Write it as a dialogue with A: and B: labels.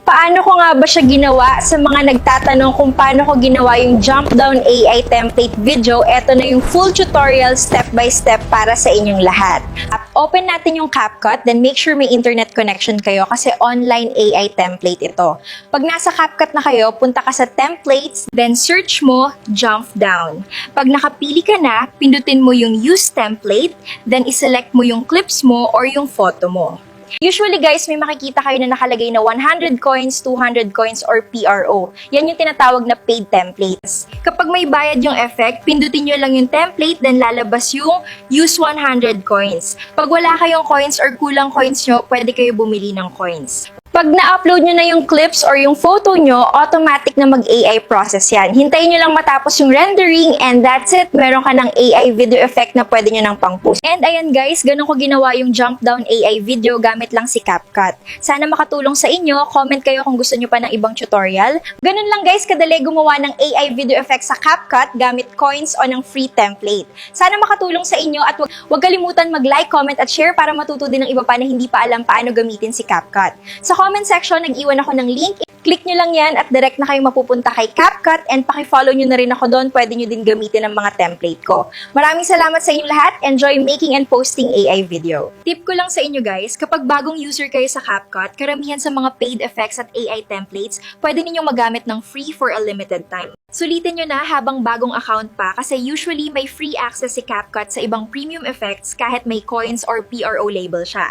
A: Paano ko nga ba siya ginawa? Sa mga nagtatanong kung paano ko ginawa yung jump down AI template video, eto na yung full tutorial step by step para sa inyong lahat. Open natin yung CapCut, then make sure may internet connection kayo kasi online AI template ito. Pag nasa CapCut na kayo, punta ka sa templates, then search mo jump down. Pag nakapili ka na, pindutin mo yung use template, then iselect mo yung clips mo or yung photo mo. Usually guys, may makikita kayo na nakalagay na 100 coins, 200 coins, or PRO. Yan yung tinatawag na paid templates. Kapag may bayad yung effect, pindutin nyo lang yung template, then lalabas yung use 100 coins. Pag wala kayong coins or kulang coins nyo, pwede kayo bumili ng coins. Pag na-upload nyo na yung clips or yung photo nyo, automatic na mag-AI process yan. Hintayin nyo lang matapos yung rendering and that's it. Meron ka ng AI video effect na pwede nyo nang pang-post. And ayan guys, ganun ko ginawa yung jump down AI video gamit lang si CapCut. Sana makatulong sa inyo. Comment kayo kung gusto nyo pa ng ibang tutorial. Ganun lang guys, kadali gumawa ng AI video effect sa CapCut gamit coins o ng free template. Sana makatulong sa inyo at wag kalimutan mag-like, comment at share para matuto din ng iba pa na hindi pa alam paano gamitin si CapCut. Sa comment section, nag-iwan ako ng link. Click nyo lang yan at direct na kayo mapupunta kay CapCut and paki-follow nyo na rin ako doon. Pwede nyo din gamitin ang mga template ko. Maraming salamat sa inyo lahat. Enjoy making and posting AI video. Tip ko lang sa inyo guys, kapag bagong user kayo sa CapCut, karamihan sa mga paid effects at AI templates, pwede ninyong magamit ng free for a limited time. Sulitin nyo na habang bagong account pa kasi usually may free access si CapCut sa ibang premium effects kahit may coins or PRO label siya.